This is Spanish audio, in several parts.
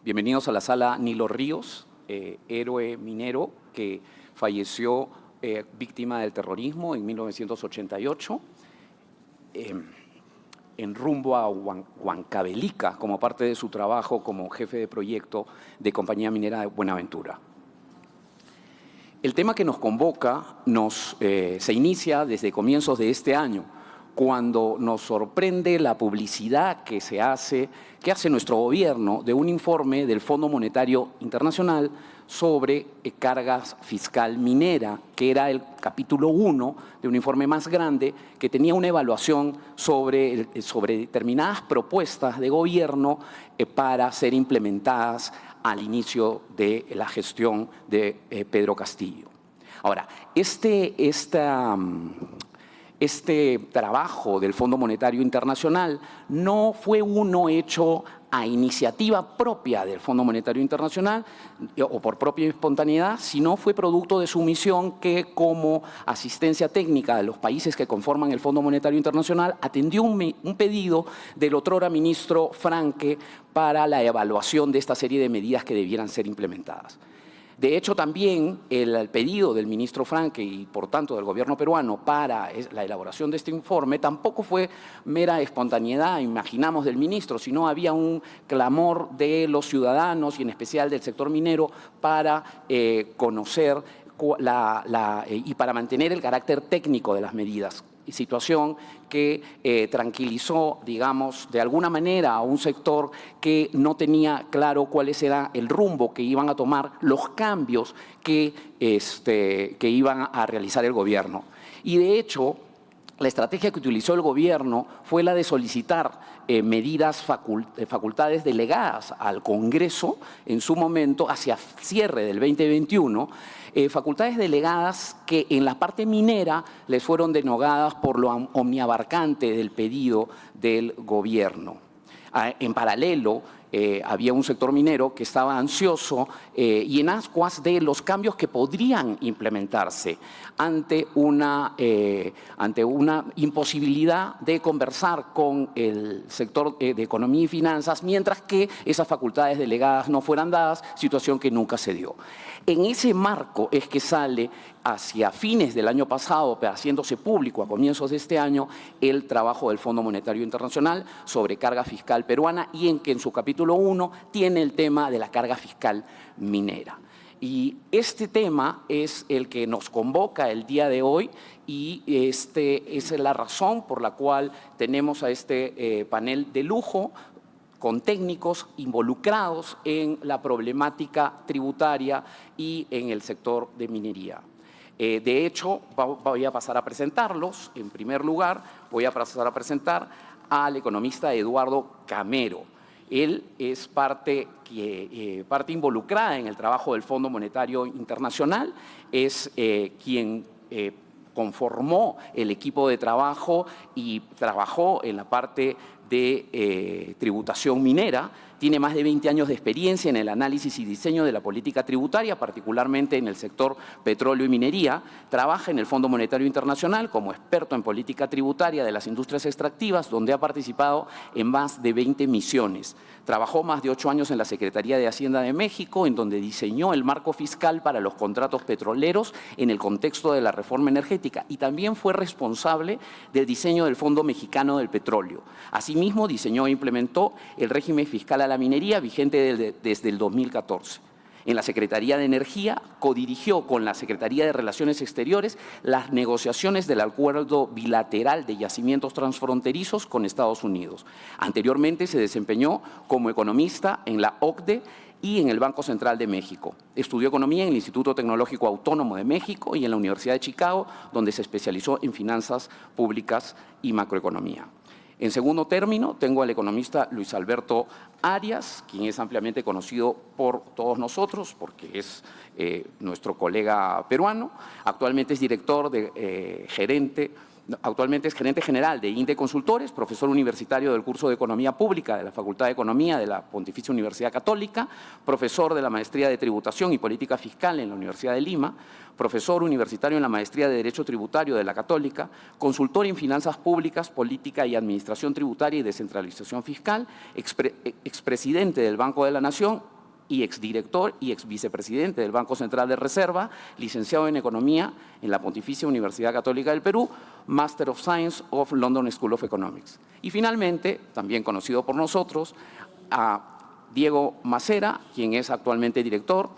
Bienvenidos a la sala Nilo Ríos, héroe minero que falleció víctima del terrorismo en 1988, en rumbo a Huancavelica, como parte de su trabajo como jefe de proyecto de Compañía Minera de Buenaventura. El tema que nos convoca se inicia desde comienzos de este año, cuando nos sorprende la publicidad que hace nuestro gobierno de un informe del Fondo Monetario Internacional sobre cargas fiscal minera, que era el capítulo 1 de un informe más grande que tenía una evaluación sobre determinadas propuestas de gobierno para ser implementadas al inicio de la gestión de Pedro Castillo. Ahora, este trabajo del Fondo Monetario Internacional no fue uno hecho a iniciativa propia del Fondo Monetario Internacional o por propia espontaneidad, sino fue producto de su misión que, como asistencia técnica de los países que conforman el Fondo Monetario Internacional, atendió un pedido del otrora ministro Franque para la evaluación de esta serie de medidas que debieran ser implementadas. De hecho, también el pedido del ministro Franque y, por tanto, del gobierno peruano para la elaboración de este informe tampoco fue mera espontaneidad, imaginamos, del ministro, sino había un clamor de los ciudadanos y en especial del sector minero para conocer y para mantener el carácter técnico de las medidas. Situación que tranquilizó, digamos, de alguna manera a un sector que no tenía claro cuál era el rumbo que iban a tomar los cambios que iban a realizar el gobierno. Y de hecho, la estrategia que utilizó el gobierno fue la de solicitar medidas, facultades delegadas al Congreso en su momento, hacia cierre del 2021, facultades delegadas que en la parte minera les fueron denegadas por lo omniabarcante del pedido del gobierno. En paralelo, había un sector minero que estaba ansioso y en ascuas de los cambios que podrían implementarse ante una imposibilidad de conversar con el sector de economía y finanzas, mientras que esas facultades delegadas no fueran dadas, situación que nunca se dio. En ese marco es que sale hacia fines del año pasado, pero haciéndose público a comienzos de este año, el trabajo del Fondo Monetario Internacional sobre carga fiscal peruana y en que en su capítulo 1 tiene el tema de la carga fiscal minera. Y este tema es el que nos convoca el día de hoy y es la razón por la cual tenemos a este panel de lujo con técnicos involucrados en la problemática tributaria y en el sector de minería. De hecho, voy a pasar a presentarlos. En primer lugar, voy a pasar a presentar al economista Eduardo Camero. Él es parte involucrada en el trabajo del Fondo Monetario Internacional, es quien conformó el equipo de trabajo y trabajó en la parte de tributación minera. Tiene más de 20 años de experiencia en el análisis y diseño de la política tributaria, particularmente en el sector petróleo y minería. Trabaja en el Fondo Monetario Internacional como experto en política tributaria de las industrias extractivas, donde ha participado en más de 20 misiones. Trabajó más de 8 años en la Secretaría de Hacienda de México, en donde diseñó el marco fiscal para los contratos petroleros en el contexto de la reforma energética, y también fue responsable del diseño del Fondo Mexicano del Petróleo. Asimismo, diseñó e implementó el régimen fiscal a la minería vigente desde el 2014. En la Secretaría de Energía codirigió con la Secretaría de Relaciones Exteriores las negociaciones del acuerdo bilateral de yacimientos transfronterizos con Estados Unidos. Anteriormente se desempeñó como economista en la OCDE y en el Banco Central de México. Estudió economía en el Instituto Tecnológico Autónomo de México y en la Universidad de Chicago, donde se especializó en finanzas públicas y macroeconomía. En segundo término, tengo al economista Luis Alberto Arias, quien es ampliamente conocido por todos nosotros porque es nuestro colega peruano. Actualmente es gerente Actualmente es gerente general de INTE Consultores, profesor universitario del curso de Economía Pública de la Facultad de Economía de la Pontificia Universidad Católica, profesor de la Maestría de Tributación y Política Fiscal en la Universidad de Lima, profesor universitario en la Maestría de Derecho Tributario de la Católica, consultor en Finanzas Públicas, Política y Administración Tributaria y Descentralización Fiscal, expresidente del Banco de la Nación y exdirector y exvicepresidente del Banco Central de Reserva, licenciado en Economía en la Pontificia Universidad Católica del Perú, Master of Science of London School of Economics. Y finalmente, también conocido por nosotros, a Diego Macera, quien es actualmente director,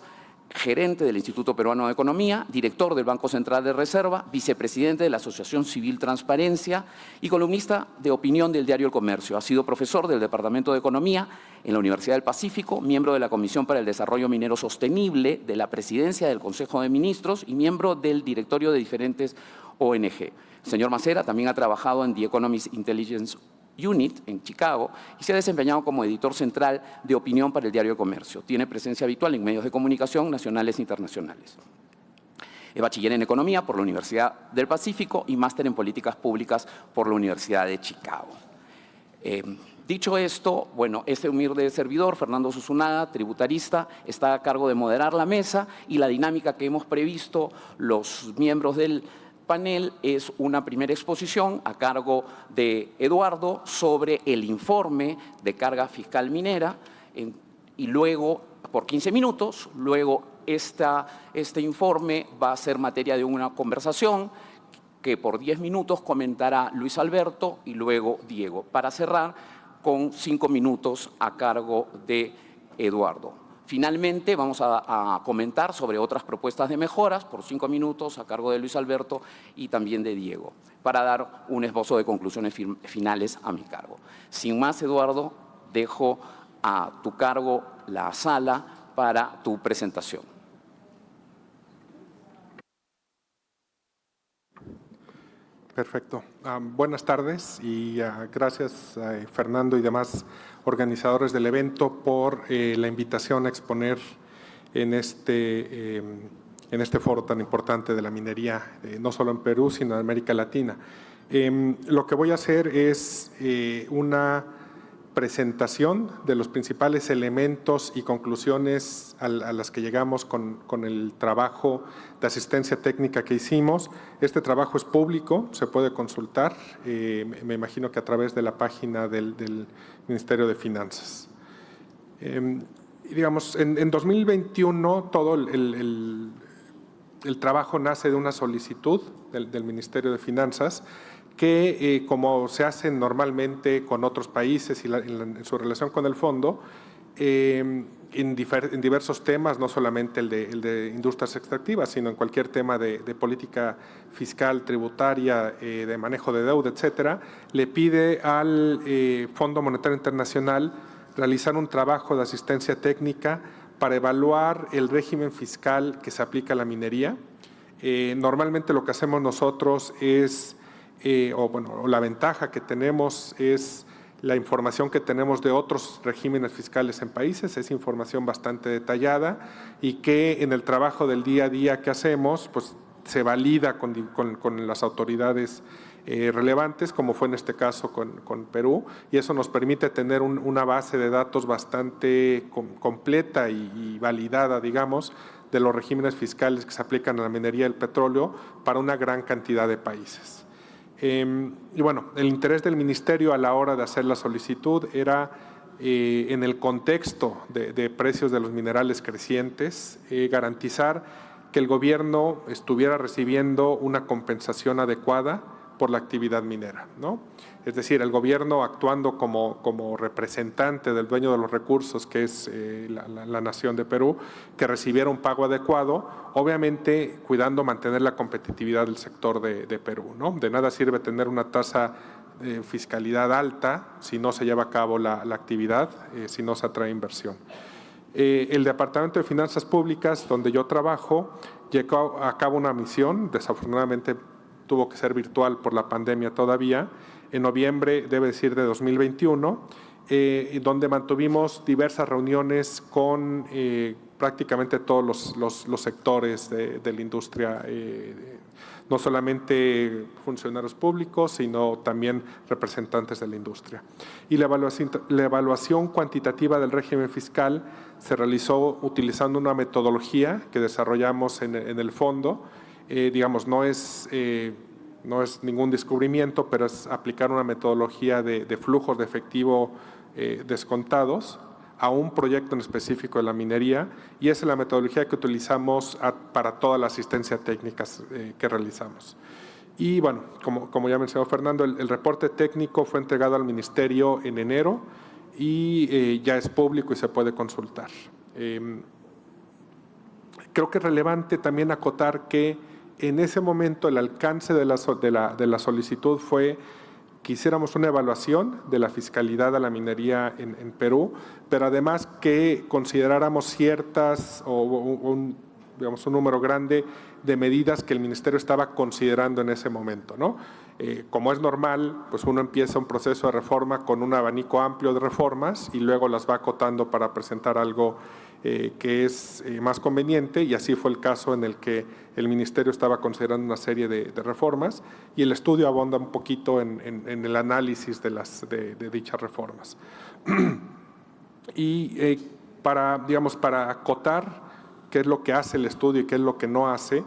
gerente del Instituto Peruano de Economía, director del Banco Central de Reserva, vicepresidente de la Asociación Civil Transparencia y columnista de opinión del diario El Comercio. Ha sido profesor del Departamento de Economía en la Universidad del Pacífico, miembro de la Comisión para el Desarrollo Minero Sostenible, de la Presidencia del Consejo de Ministros y miembro del directorio de diferentes ONG. El señor Macera también ha trabajado en The Economist Intelligence Unit en Chicago y se ha desempeñado como editor central de opinión para el diario El Comercio. Tiene presencia habitual en medios de comunicación nacionales e internacionales. Es bachiller en Economía por la Universidad del Pacífico y máster en Políticas Públicas por la Universidad de Chicago. Dicho esto, bueno, este humilde servidor, Fernando Susunaga, tributarista, está a cargo de moderar la mesa y la dinámica que hemos previsto los miembros del panel es una primera exposición a cargo de Eduardo sobre el informe de carga fiscal minera y luego, por 15 minutos, luego este informe va a ser materia de una conversación que por 10 minutos comentará Luis Alberto y luego Diego, para cerrar con 5 minutos a cargo de Eduardo. Finalmente, vamos a comentar sobre otras propuestas de mejoras por 5 minutos a cargo de Luis Alberto y también de Diego, para dar un esbozo de conclusiones finales a mi cargo. Sin más, Eduardo, dejo a tu cargo la sala para tu presentación. Perfecto. Buenas tardes y gracias a Fernando y demás organizadores del evento por la invitación a exponer en este foro tan importante de la minería, no solo en Perú, sino en América Latina. Lo que voy a hacer es una presentación de los principales elementos y conclusiones a las que llegamos con el trabajo de asistencia técnica que hicimos. Este trabajo es público, se puede consultar, me imagino que a través de la página del Ministerio de Finanzas. Digamos, en 2021 todo el trabajo nace de una solicitud del Ministerio de Finanzas que, como se hace normalmente con otros países y en su relación con el fondo, en diversos temas, no solamente el de industrias extractivas, sino en cualquier tema de política fiscal, tributaria, de manejo de deuda, etcétera, le pide al Fondo Monetario Internacional realizar un trabajo de asistencia técnica para evaluar el régimen fiscal que se aplica a la minería. Normalmente lo que hacemos nosotros es o la ventaja que tenemos es la información que tenemos de otros regímenes fiscales en países, es información bastante detallada y que en el trabajo del día a día que hacemos, pues se valida con las autoridades relevantes, como fue en este caso con Perú, y eso nos permite tener una base de datos bastante completa y validada, digamos, de los regímenes fiscales que se aplican a la minería del petróleo para una gran cantidad de países. Y bueno, el interés del Ministerio a la hora de hacer la solicitud era, en el contexto de precios de los minerales crecientes, garantizar que el gobierno estuviera recibiendo una compensación adecuada por la actividad minera, ¿no? Es decir, el gobierno actuando como representante del dueño de los recursos, que es la nación de Perú, que recibiera un pago adecuado, obviamente cuidando mantener la competitividad del sector de Perú, ¿no? De nada sirve tener una tasa de fiscalidad alta si no se lleva a cabo la actividad, si no se atrae inversión. El Departamento de Finanzas Públicas, donde yo trabajo, llevó a cabo una misión, desafortunadamente tuvo que ser virtual por la pandemia todavía, en noviembre, debe decir, de 2021, donde mantuvimos diversas reuniones con prácticamente todos los sectores de la industria, no solamente funcionarios públicos, sino también representantes de la industria. Y la evaluación cuantitativa del régimen fiscal se realizó utilizando una metodología que desarrollamos en el fondo. Digamos, no es ningún descubrimiento, pero es aplicar una metodología de flujos de efectivo descontados a un proyecto en específico de la minería, y esa es la metodología que utilizamos para toda la asistencia técnica que realizamos. Y bueno, como ya mencionó Fernando, el reporte técnico fue entregado al Ministerio en enero y ya es público y se puede consultar. Creo que es relevante también acotar que en ese momento el alcance de la solicitud fue que hiciéramos una evaluación de la fiscalidad a la minería en Perú, pero además que consideráramos ciertas digamos, un número grande de medidas que el Ministerio estaba considerando en ese momento, ¿no? Como es normal, pues uno empieza un proceso de reforma con un abanico amplio de reformas y luego las va acotando para presentar algo que es más conveniente, y así fue el caso en el que el Ministerio estaba considerando una serie de reformas, y el estudio abonda un poquito en el análisis de dichas reformas. Y para acotar qué es lo que hace el estudio y qué es lo que no hace,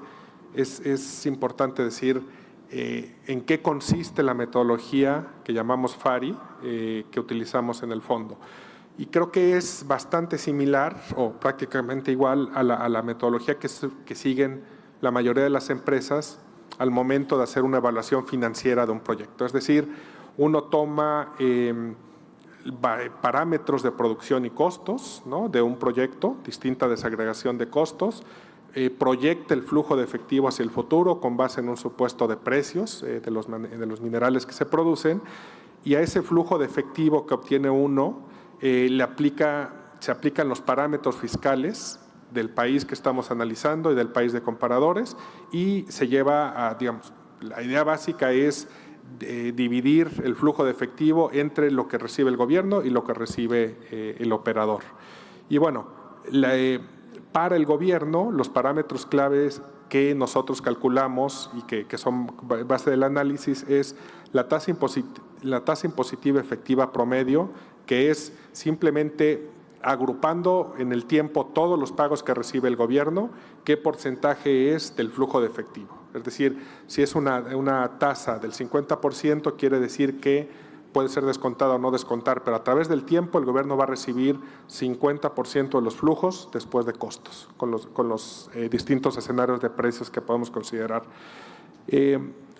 es importante decir en qué consiste la metodología que llamamos FARI, que utilizamos en el fondo. Y creo que es bastante similar o prácticamente igual a la metodología que siguen la mayoría de las empresas al momento de hacer una evaluación financiera de un proyecto. Es decir, uno toma parámetros de producción y costos, ¿no?, de un proyecto, distinta desagregación de costos, proyecta el flujo de efectivo hacia el futuro con base en un supuesto de precios de los minerales que se producen, y a ese flujo de efectivo que obtiene uno se aplican los parámetros fiscales del país que estamos analizando y del país de comparadores, y se lleva a, digamos, la idea básica es dividir el flujo de efectivo entre lo que recibe el gobierno y lo que recibe el operador. Y bueno, para el gobierno, los parámetros claves que nosotros calculamos y que son base del análisis es la tasa impositiva efectiva promedio, que es simplemente agrupando en el tiempo todos los pagos que recibe el gobierno, qué porcentaje es del flujo de efectivo. Es decir, si es una tasa del 50%, quiere decir que puede ser descontada o no descontar, pero a través del tiempo el gobierno va a recibir 50% de los flujos después de costos, con los distintos escenarios de precios que podemos considerar.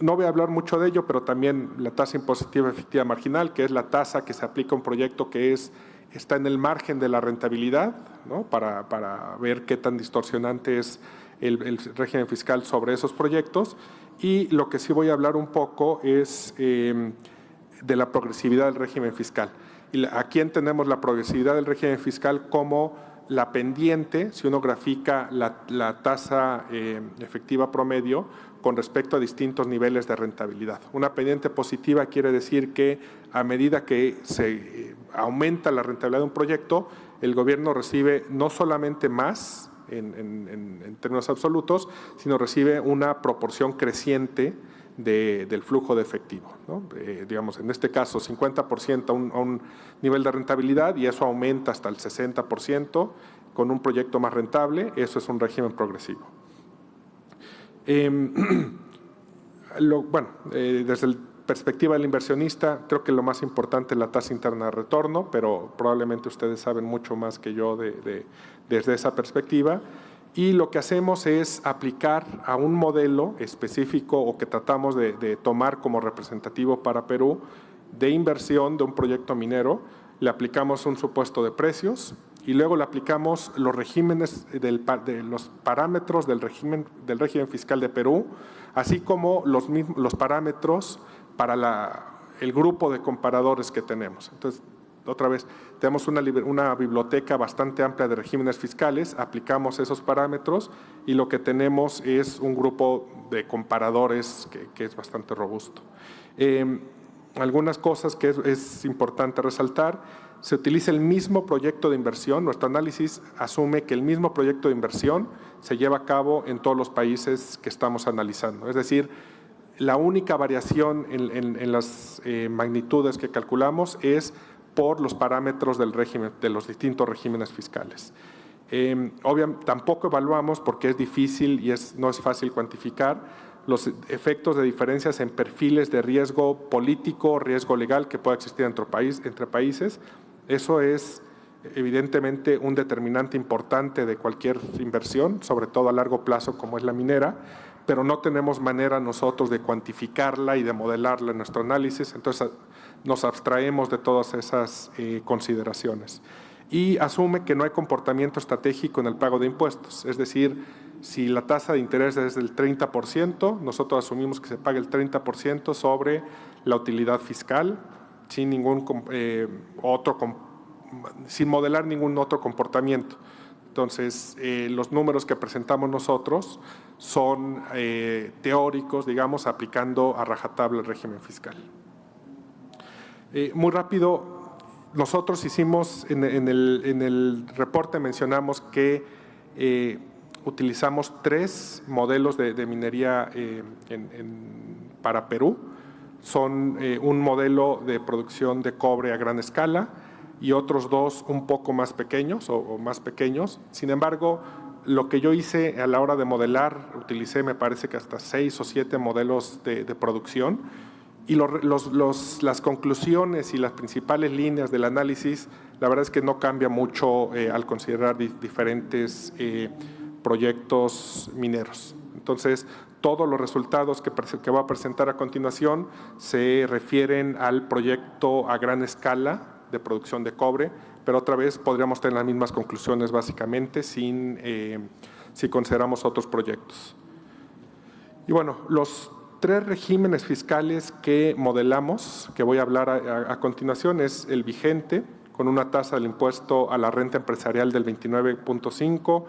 No voy a hablar mucho de ello, pero también la tasa impositiva efectiva marginal, que es la tasa que se aplica a un proyecto que está en el margen de la rentabilidad, ¿no?, para ver qué tan distorsionante es el régimen fiscal sobre esos proyectos. Y lo que sí voy a hablar un poco es de la progresividad del régimen fiscal. Y aquí entendemos la progresividad del régimen fiscal como la pendiente, si uno grafica la tasa efectiva promedio con respecto a distintos niveles de rentabilidad. Una pendiente positiva quiere decir que a medida que se aumenta la rentabilidad de un proyecto, el gobierno recibe no solamente más en términos absolutos, sino recibe una proporción creciente del flujo de efectivo, ¿no? Digamos, en este caso 50% a un nivel de rentabilidad, y eso aumenta hasta el 60% con un proyecto más rentable. Eso es un régimen progresivo. Desde la perspectiva del inversionista, creo que lo más importante es la tasa interna de retorno, pero probablemente ustedes saben mucho más que yo desde esa perspectiva. Y lo que hacemos es aplicar a un modelo específico, o que tratamos de tomar como representativo para Perú, de inversión de un proyecto minero. Le aplicamos un supuesto de precios y luego le aplicamos los regímenes de los parámetros del régimen fiscal de Perú, así como los parámetros para el grupo de comparadores que tenemos. Entonces, otra vez, tenemos una biblioteca bastante amplia de regímenes fiscales, aplicamos esos parámetros y lo que tenemos es un grupo de comparadores que es bastante robusto. algunas cosas que es importante resaltar. Se utiliza el mismo proyecto de inversión. Nuestro análisis asume que el mismo proyecto de inversión se lleva a cabo en todos los países que estamos analizando. Es decir, la única variación en las magnitudes que calculamos es por los parámetros del régimen, de los distintos regímenes fiscales. Obviamente, tampoco evaluamos, porque es difícil y no es fácil cuantificar, los efectos de diferencias en perfiles de riesgo político, riesgo legal que pueda existir entre países. Eso es evidentemente un determinante importante de cualquier inversión, sobre todo a largo plazo como es la minera, pero no tenemos manera nosotros de cuantificarla y de modelarla en nuestro análisis, entonces nos abstraemos de todas esas consideraciones. Y asume que no hay comportamiento estratégico en el pago de impuestos, es decir, si la tasa de interés es del 30%, nosotros asumimos que se pague el 30% sobre la utilidad fiscal, sin sin modelar ningún otro comportamiento. Entonces, los números que presentamos nosotros son teóricos, digamos, aplicando a rajatabla el régimen fiscal. Muy rápido, nosotros hicimos, en el reporte mencionamos que utilizamos 3 modelos de minería para Perú. Son un modelo de producción de cobre a gran escala y otros 2 un poco más pequeños o más pequeños. Sin embargo, lo que yo hice a la hora de modelar, utilicé me parece que hasta 6 o 7 modelos de producción, y las conclusiones y las principales líneas del análisis, la verdad es que no cambia mucho al considerar diferentes proyectos mineros. Entonces, todos los resultados que voy a presentar a continuación se refieren al proyecto a gran escala de producción de cobre, pero otra vez podríamos tener las mismas conclusiones básicamente si consideramos otros proyectos. Y bueno, los 3 regímenes fiscales que modelamos, que voy a hablar a continuación, es el vigente, con una tasa del impuesto a la renta empresarial del 29.5%,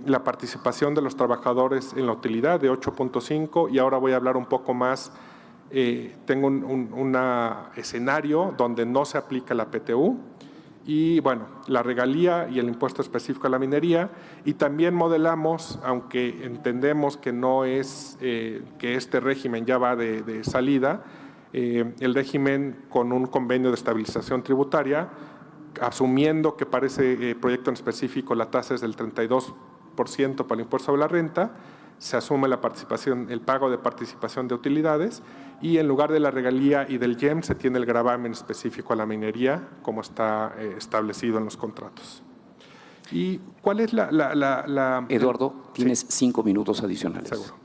la participación de los trabajadores en la utilidad de 8.5%, y ahora voy a hablar un poco más. Tengo un escenario donde no se aplica la PTU y, bueno, la regalía y el impuesto específico a la minería, y también modelamos, aunque entendemos que no es que este régimen ya va de salida, el régimen con un convenio de estabilización tributaria, asumiendo que para ese proyecto en específico la tasa es del 32% para el impuesto sobre la renta, se asume el pago de participación de utilidades, y en lugar de la regalía y del IEM se tiene el gravamen específico a la minería, como está establecido en los contratos. ¿Y cuál es Eduardo, tienes sí. 5 minutos adicionales. Seguro.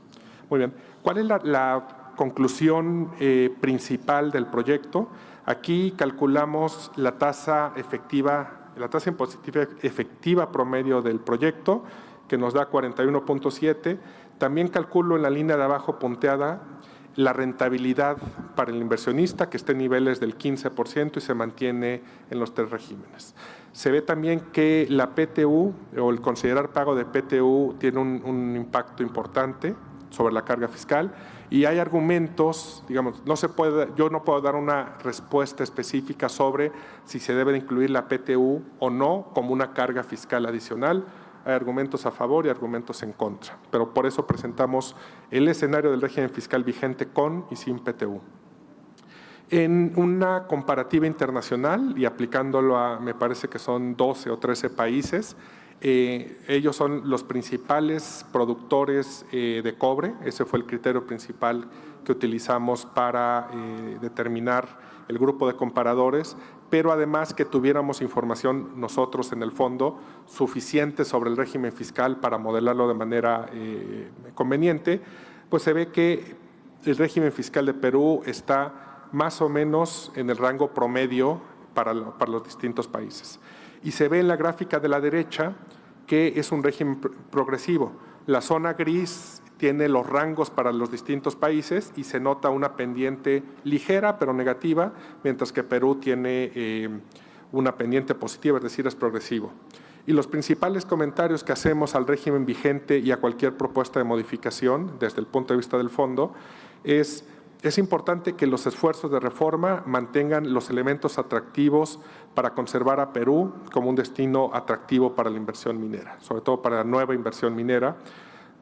Muy bien. ¿Cuál es la conclusión principal del proyecto? Aquí calculamos la tasa impositiva efectiva promedio del proyecto, que nos da 41.7. También calculo en la línea de abajo punteada la rentabilidad para el inversionista, que está en niveles del 15% y se mantiene en los 3 regímenes. Se ve también que la PTU o el considerar pago de PTU tiene un impacto importante sobre la carga fiscal, y hay argumentos, digamos, yo no puedo dar una respuesta específica sobre si se debe incluir la PTU o no como una carga fiscal adicional. Hay argumentos a favor y argumentos en contra, pero por eso presentamos el escenario del régimen fiscal vigente con y sin PTU. En una comparativa internacional y aplicándolo me parece que son 12 o 13 países, ellos son los principales productores de cobre. Ese fue el criterio principal que utilizamos para determinar el grupo de comparadores, pero además que tuviéramos información nosotros en el fondo suficiente sobre el régimen fiscal para modelarlo de manera conveniente, pues se ve que el régimen fiscal de Perú está más o menos en el rango promedio para los distintos países. Y se ve en la gráfica de la derecha que es un régimen progresivo. La zona gris tiene los rangos para los distintos países y se nota una pendiente ligera pero negativa, mientras que Perú tiene una pendiente positiva, es decir, es progresivo. Y los principales comentarios que hacemos al régimen vigente y a cualquier propuesta de modificación desde el punto de vista del fondo es Es importante que los esfuerzos de reforma mantengan los elementos atractivos para conservar a Perú como un destino atractivo para la inversión minera, sobre todo para la nueva inversión minera.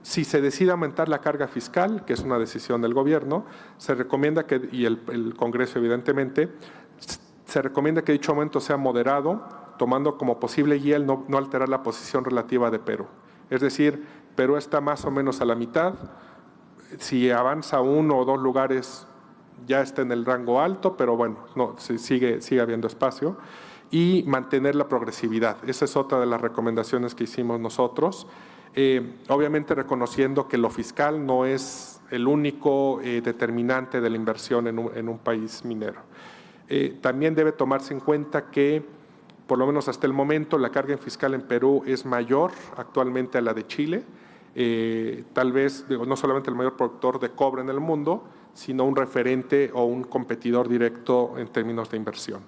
Si se decide aumentar la carga fiscal, que es una decisión del gobierno, se recomienda que, y el Congreso evidentemente, se recomienda que dicho aumento sea moderado, tomando como posible guía el no alterar la posición relativa de Perú. Es decir, Perú está más o menos a la mitad. Si avanza 1 o 2 lugares, ya está en el rango alto, pero bueno, no, sigue habiendo espacio. Y mantener la progresividad. Esa es otra de las recomendaciones que hicimos nosotros. Obviamente reconociendo que lo fiscal no es el único determinante de la inversión en un país minero. También debe tomarse en cuenta que, por lo menos hasta el momento, la carga fiscal en Perú es mayor actualmente a la de Chile. Tal vez, no solamente el mayor productor de cobre en el mundo, sino un referente o un competidor directo en términos de inversión.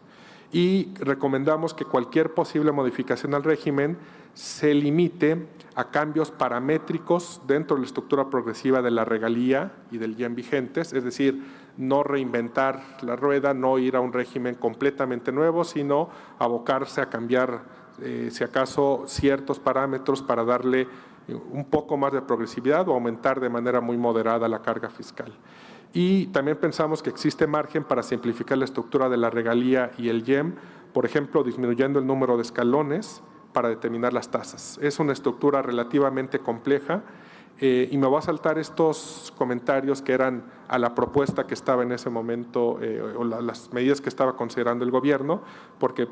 Y recomendamos que cualquier posible modificación al régimen se limite a cambios paramétricos dentro de la estructura progresiva de la regalía y del IEM vigentes, es decir, no reinventar la rueda, no ir a un régimen completamente nuevo, sino abocarse a cambiar, si acaso, ciertos parámetros para darle un poco más de progresividad o aumentar de manera muy moderada la carga fiscal. Y también pensamos que existe margen para simplificar la estructura de la regalía y el IEM, por ejemplo, disminuyendo el número de escalones para determinar las tasas. Es una estructura relativamente compleja y me voy a saltar estos comentarios que eran a la propuesta que estaba en ese momento o las medidas que estaba considerando el gobierno, porque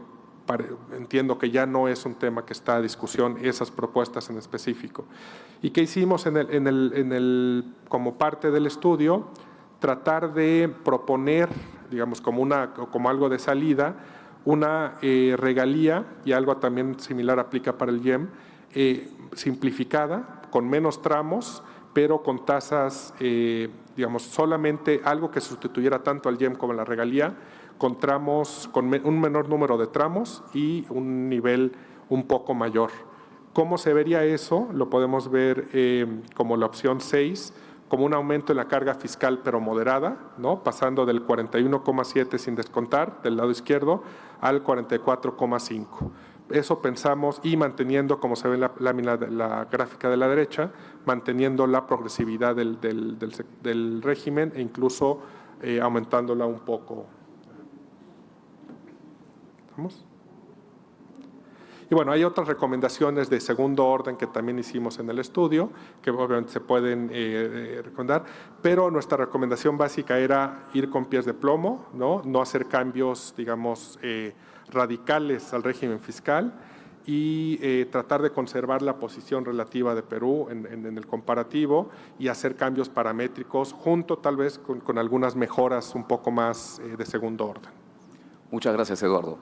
entiendo que ya no es un tema que está a discusión como propuestas en específico. ¿Y qué hicimos como parte del estudio? Tratar de proponer, digamos, como algo de salida, una regalía, y algo también similar aplica para el IEM, simplificada, con menos tramos, pero con tasas, digamos, solamente algo que sustituyera tanto al IEM como a la regalía, con tramos, con un menor número de tramos y un nivel un poco mayor. ¿Cómo se vería eso? Lo podemos ver como la opción 6, como un aumento en la carga fiscal pero moderada, ¿no? Pasando del 41,7 sin descontar del lado izquierdo al 44,5. Eso pensamos, y manteniendo, como se ve en la lámina de la gráfica de la derecha, manteniendo la progresividad del régimen e incluso aumentándola un poco. ¿Vamos? Y bueno, hay otras recomendaciones de segundo orden que también hicimos en el estudio, que obviamente se pueden recomendar, pero nuestra recomendación básica era ir con pies de plomo, no hacer cambios, digamos, radicales al régimen fiscal y tratar de conservar la posición relativa de Perú en el comparativo y hacer cambios paramétricos junto tal vez con algunas mejoras un poco más de segundo orden. Muchas gracias, Eduardo.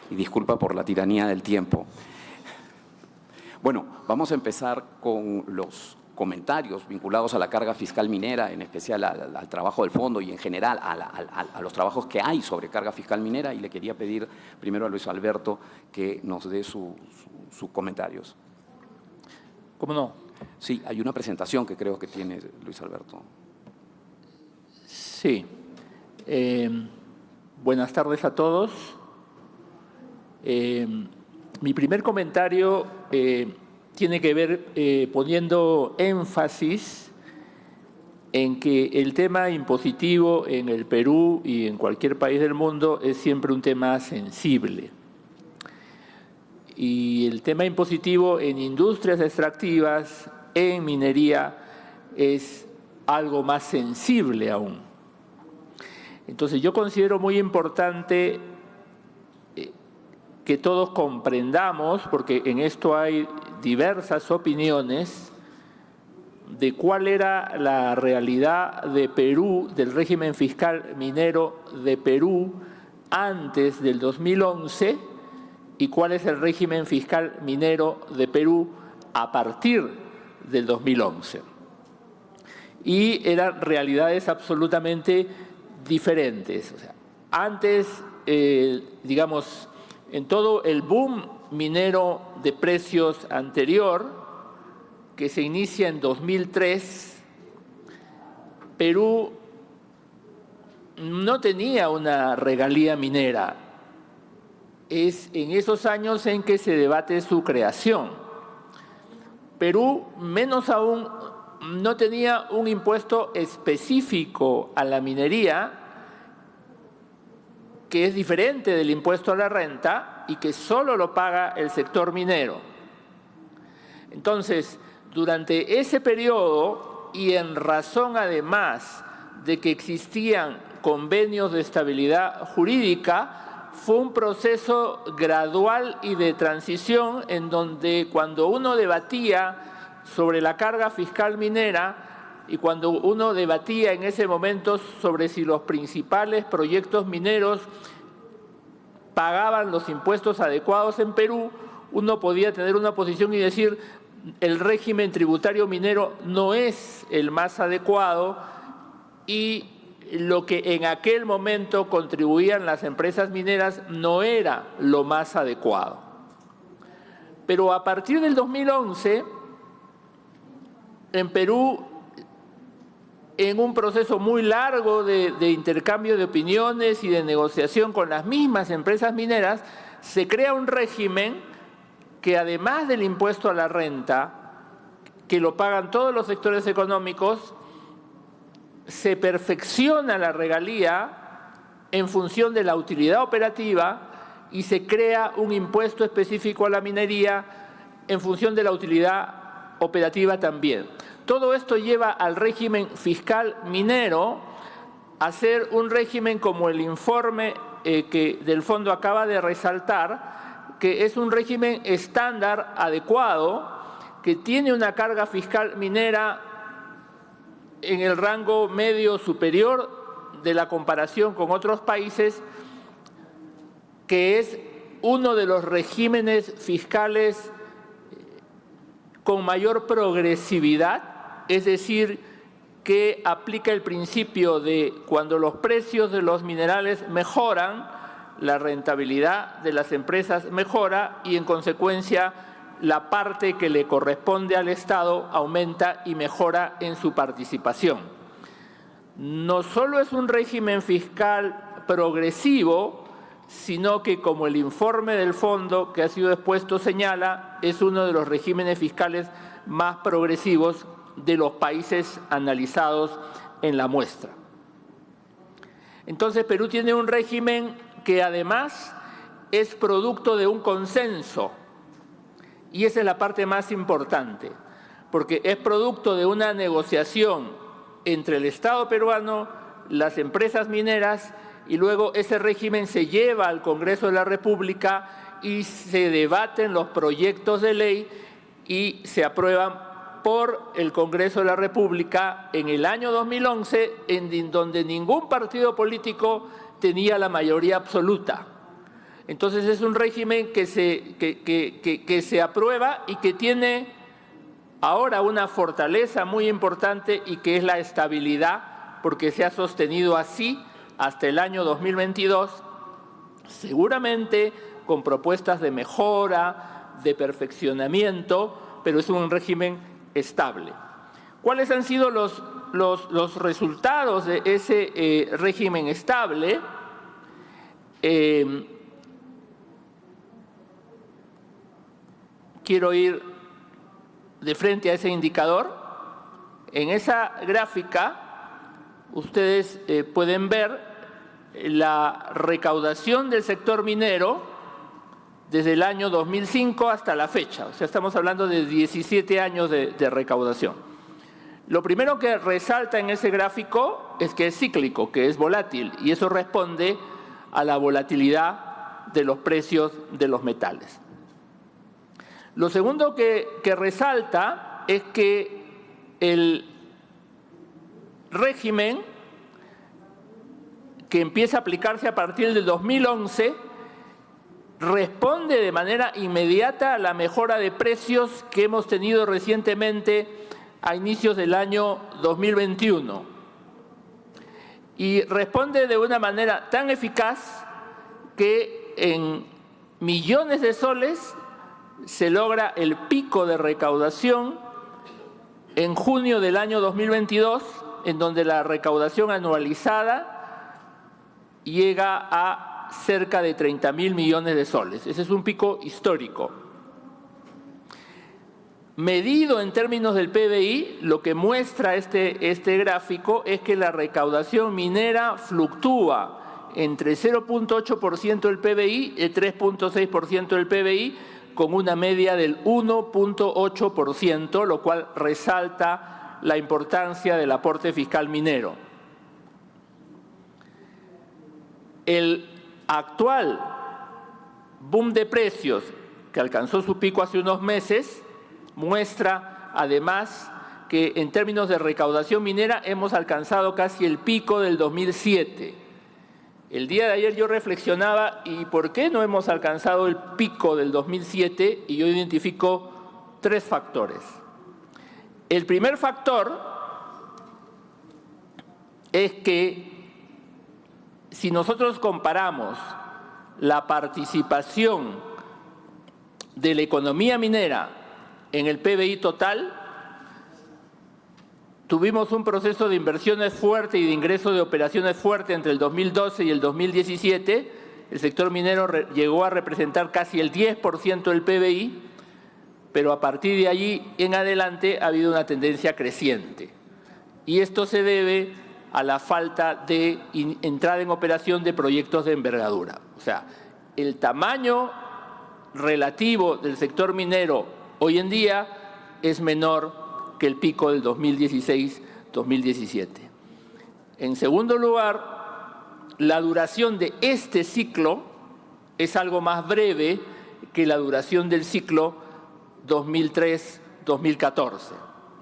Y disculpa por la tiranía del tiempo. Bueno, vamos a empezar con los comentarios vinculados a la carga fiscal minera, en especial al trabajo del fondo y en general a los trabajos que hay sobre carga fiscal minera, y le quería pedir primero a Luis Alberto que nos dé sus comentarios. ¿Cómo no? Sí, hay una presentación que creo que tiene Luis Alberto. Sí. Buenas tardes a todos. Mi primer comentario tiene que ver poniendo énfasis en que el tema impositivo en el Perú y en cualquier país del mundo es siempre un tema sensible. Y el tema impositivo en industrias extractivas, en minería, es algo más sensible aún. Entonces yo considero muy importante que todos comprendamos, porque en esto hay diversas opiniones, de cuál era la realidad de Perú, del régimen fiscal minero de Perú antes del 2011 y cuál es el régimen fiscal minero de Perú a partir del 2011. Y eran realidades absolutamente diferentes. O sea, antes, digamos, en todo el boom minero de precios anterior, que se inicia en 2003, Perú no tenía una regalía minera. Es en esos años en que se debate su creación. Perú, menos aún, no tenía un impuesto específico a la minería, que es diferente del impuesto a la renta y que solo lo paga el sector minero. Entonces, durante ese periodo, y en razón además de que existían convenios de estabilidad jurídica, fue un proceso gradual y de transición en donde cuando uno debatía sobre la carga fiscal minera y cuando uno debatía en ese momento sobre si los principales proyectos mineros pagaban los impuestos adecuados en Perú, uno podía tener una posición y decir el régimen tributario minero no es el más adecuado y lo que en aquel momento contribuían las empresas mineras no era lo más adecuado. Pero a partir del 2011, en Perú, en un proceso muy largo de intercambio de opiniones y de negociación con las mismas empresas mineras, se crea un régimen que además del impuesto a la renta, que lo pagan todos los sectores económicos, se perfecciona la regalía en función de la utilidad operativa y se crea un impuesto específico a la minería en función de la utilidad operativa también. Todo esto lleva al régimen fiscal minero a ser un régimen como el informe que del fondo acaba de resaltar, que es un régimen estándar adecuado, que tiene una carga fiscal minera en el rango medio superior de la comparación con otros países, que es uno de los regímenes fiscales con mayor progresividad, es decir, que aplica el principio de cuando los precios de los minerales mejoran, la rentabilidad de las empresas mejora y en consecuencia la parte que le corresponde al Estado aumenta y mejora en su participación. No solo es un régimen fiscal progresivo, sino que, como el informe del fondo que ha sido expuesto señala, es uno de los regímenes fiscales más progresivos de los países analizados en la muestra. Entonces, Perú tiene un régimen que además es producto de un consenso, y esa es la parte más importante, porque es producto de una negociación entre el Estado peruano, las empresas mineras, y luego ese régimen se lleva al Congreso de la República y se debaten los proyectos de ley y se aprueban por el Congreso de la República en el año 2011, en donde ningún partido político tenía la mayoría absoluta. Entonces es un régimen que se aprueba y que tiene ahora una fortaleza muy importante y que es la estabilidad, porque se ha sostenido así hasta el año 2022, seguramente con propuestas de mejora, de perfeccionamiento, pero es un régimen estable. ¿Cuáles han sido los resultados de ese régimen estable? Quiero ir de frente a ese indicador. En esa gráfica ustedes pueden ver la recaudación del sector minero desde el año 2005 hasta la fecha. O sea, estamos hablando de 17 años de recaudación. Lo primero que resalta en ese gráfico es que es cíclico, que es volátil, y eso responde a la volatilidad de los precios de los metales. Lo segundo que resalta es que el régimen que empieza a aplicarse a partir del 2011 responde de manera inmediata a la mejora de precios que hemos tenido recientemente a inicios del año 2021. Y responde de una manera tan eficaz que en millones de soles se logra el pico de recaudación en junio del año 2022, en donde la recaudación anualizada llega a cerca de 30.000 millones de soles. Ese es un pico histórico. Medido en términos del PBI, lo que muestra este gráfico es que la recaudación minera fluctúa entre 0.8% del PBI y 3.6% del PBI, con una media del 1.8%, lo cual resalta la importancia del aporte fiscal minero. El actual boom de precios, que alcanzó su pico hace unos meses, muestra además que en términos de recaudación minera hemos alcanzado casi el pico del 2007. El día de ayer yo reflexionaba, ¿y por qué no hemos alcanzado el pico del 2007? Y yo identifico 3 factores. El primer factor es que si nosotros comparamos la participación de la economía minera en el PBI total, tuvimos un proceso de inversiones fuerte y de ingreso de operaciones fuerte entre el 2012 y el 2017. El sector minero llegó a representar casi el 10% del PBI, pero a partir de allí en adelante ha habido una tendencia creciente. Y esto se debe a la falta de entrada en operación de proyectos de envergadura. O sea, el tamaño relativo del sector minero hoy en día es menor que el pico del 2016-2017. En segundo lugar, la duración de este ciclo es algo más breve que la duración del ciclo 2003-2014,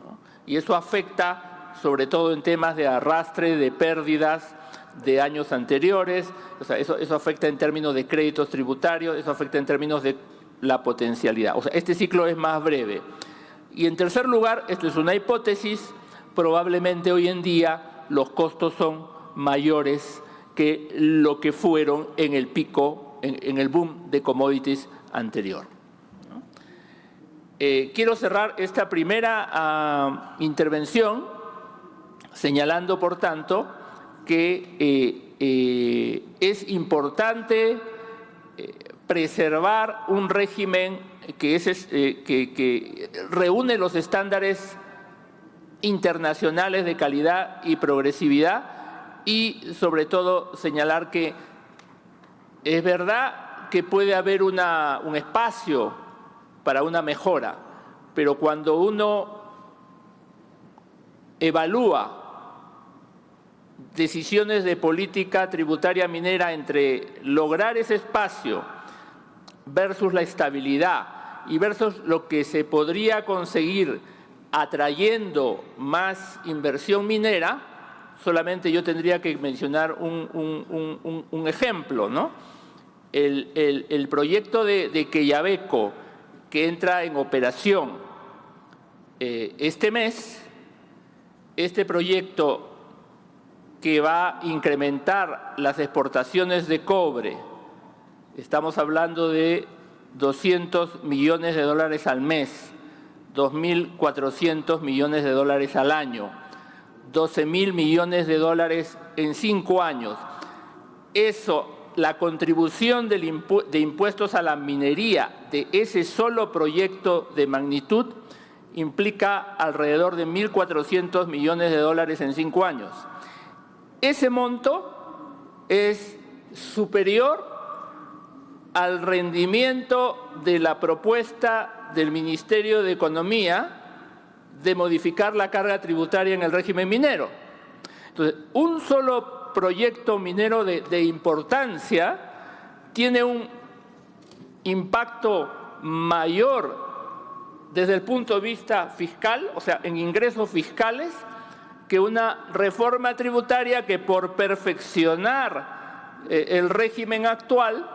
¿no? Y eso afecta sobre todo en temas de arrastre, de pérdidas de años anteriores. O sea, eso afecta en términos de créditos tributarios, eso afecta en términos de la potencialidad. O sea, este ciclo es más breve. Y en tercer lugar, esto es una hipótesis, probablemente hoy en día los costos son mayores que lo que fueron en el pico, en el boom de commodities anterior. Quiero cerrar esta primera intervención señalando, por tanto, que es importante preservar un régimen que reúne los estándares internacionales de calidad y progresividad, y sobre todo señalar que es verdad que puede haber un espacio para una mejora, pero cuando uno evalúa decisiones de política tributaria minera entre lograr ese espacio versus la estabilidad y versus lo que se podría conseguir atrayendo más inversión minera, solamente yo tendría que mencionar un ejemplo, ¿no? El proyecto de Quellaveco, que entra en operación este mes, este proyecto que va a incrementar las exportaciones de cobre, estamos hablando de 200 millones de dólares al mes, 2.400 millones de dólares al año, 12.000 millones de dólares en 5 años. Eso, la contribución de impuestos a la minería de ese solo proyecto de magnitud implica alrededor de 1.400 millones de dólares en 5 años. Ese monto es superior al rendimiento de la propuesta del Ministerio de Economía de modificar la carga tributaria en el régimen minero. Entonces, un solo proyecto minero de importancia tiene un impacto mayor desde el punto de vista fiscal, o sea, en ingresos fiscales, que una reforma tributaria que por perfeccionar el régimen actual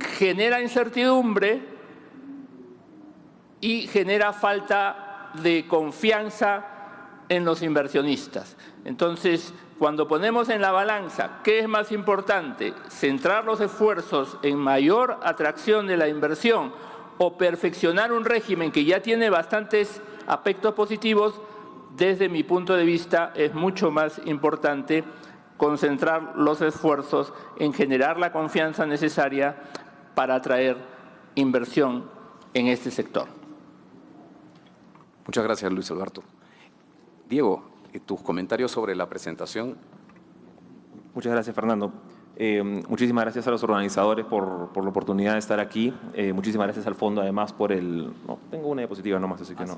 genera incertidumbre y genera falta de confianza en los inversionistas. Entonces, cuando ponemos en la balanza qué es más importante, centrar los esfuerzos en mayor atracción de la inversión o perfeccionar un régimen que ya tiene bastantes aspectos positivos, desde mi punto de vista es mucho más importante concentrar los esfuerzos en generar la confianza necesaria para atraer inversión en este sector. Muchas gracias, Luis Alberto. Diego, tus comentarios sobre la presentación. Muchas gracias, Fernando. Muchísimas gracias a los organizadores por la oportunidad de estar aquí. Muchísimas gracias al fondo, además, por el... No, tengo una diapositiva nomás, así que no.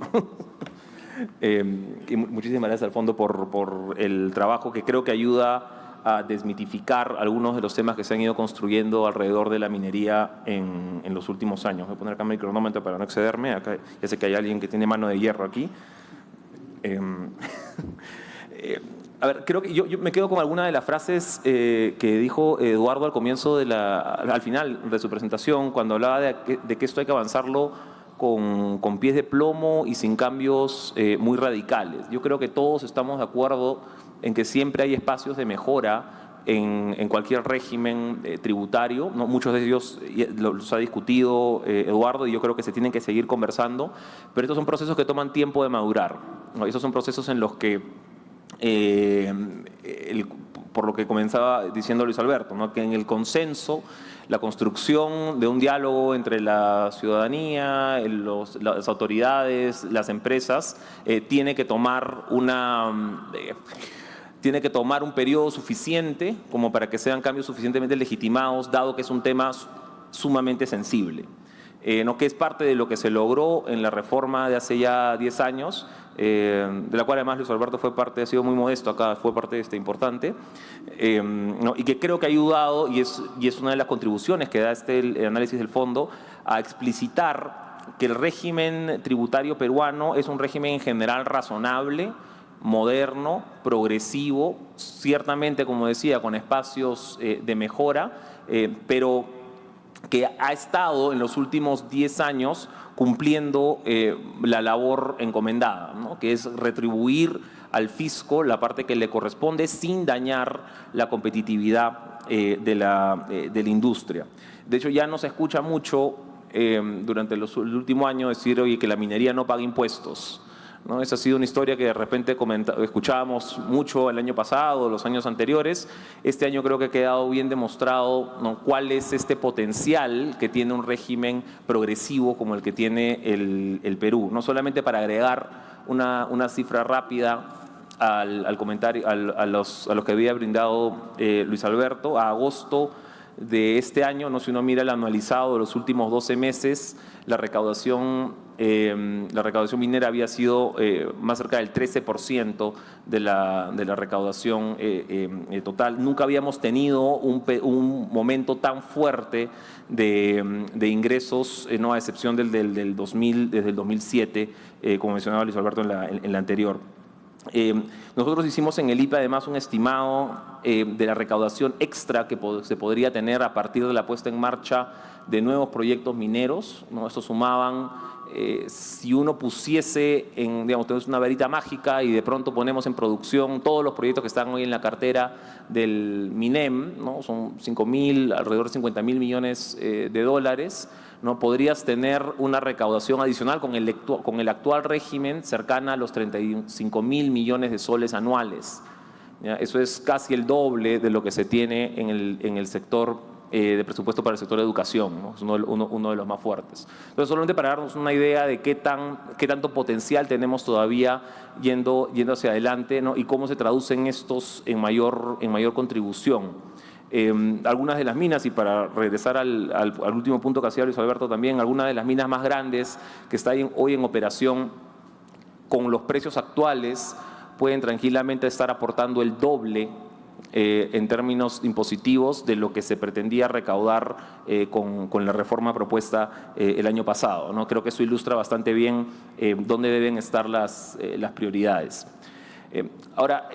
Y muchísimas gracias al fondo por el trabajo que creo que ayuda a desmitificar algunos de los temas que se han ido construyendo alrededor de la minería en los últimos años. Voy a poner acá mi cronómetro para no excederme. Acá ya sé que hay alguien que tiene mano de hierro aquí. A ver, creo que yo me quedo con alguna de las frases que dijo Eduardo al comienzo al final de su presentación, cuando hablaba de que esto hay que avanzarlo con pies de plomo y sin cambios muy radicales. Yo creo que todos estamos de acuerdo en que siempre hay espacios de mejora en cualquier régimen tributario, ¿no? Muchos de ellos los ha discutido Eduardo, y yo creo que se tienen que seguir conversando, pero estos son procesos que toman tiempo de madurar, ¿no? Estos son procesos en los que por lo que comenzaba diciendo Luis Alberto, ¿no? Que en el consenso, la construcción de un diálogo entre la ciudadanía, las autoridades, las empresas, tiene que tomar un periodo suficiente como para que sean cambios suficientemente legitimados, dado que es un tema sumamente sensible. ¿No? Que es parte de lo que se logró en la reforma de hace ya 10 años, de la cual además Luis Alberto fue parte, ha sido muy modesto acá, fue parte importante, ¿no? Y que creo que ha ayudado, y es una de las contribuciones que da el análisis del fondo, a explicitar que el régimen tributario peruano es un régimen en general razonable, moderno, progresivo, ciertamente, como decía, con espacios de mejora, pero que ha estado en los últimos 10 años cumpliendo la labor encomendada, ¿no? Que es retribuir al fisco la parte que le corresponde sin dañar la competitividad de la industria. De hecho, ya no se escucha mucho durante el último año decir, oye, que la minería no paga impuestos, ¿no? Esa ha sido una historia que de repente escuchábamos mucho el año pasado, los años anteriores. Este año creo que ha quedado bien demostrado, ¿no? Cuál es este potencial que tiene un régimen progresivo como el que tiene el Perú. No solamente para agregar una cifra rápida al comentario, a los que había brindado Luis Alberto, a agosto de este año, no, si uno mira el anualizado de los últimos 12 meses, la recaudación minera había sido más cerca del 13% de la recaudación total. Nunca habíamos tenido un momento tan fuerte de ingresos, no, a excepción desde el 2007, como mencionaba Luis Alberto en la anterior. Nosotros hicimos en el IPE además un estimado de la recaudación extra que se podría tener a partir de la puesta en marcha de nuevos proyectos mineros, ¿no? Estos sumaban, si uno pusiese tenemos una varita mágica y de pronto ponemos en producción todos los proyectos que están hoy en la cartera del MINEM, ¿no? Son alrededor de 50.000 millones de dólares, ¿no? Podrías tener una recaudación adicional con el actual régimen cercana a los 35.000 millones de soles anuales, ¿ya? Eso es casi el doble de lo que se tiene en el sector de presupuesto para el sector de educación, ¿no? Es uno de los más fuertes. Entonces, solamente para darnos una idea de qué tanto potencial tenemos todavía yendo hacia adelante, ¿no? Y cómo se traducen estos en mayor contribución. Algunas de las minas, y para regresar al último punto que hacía Luis Alberto también, algunas de las minas más grandes que están hoy en operación con los precios actuales pueden tranquilamente estar aportando el doble en términos impositivos de lo que se pretendía recaudar con la reforma propuesta el año pasado, ¿no? Creo que eso ilustra bastante bien dónde deben estar las prioridades. Ahora,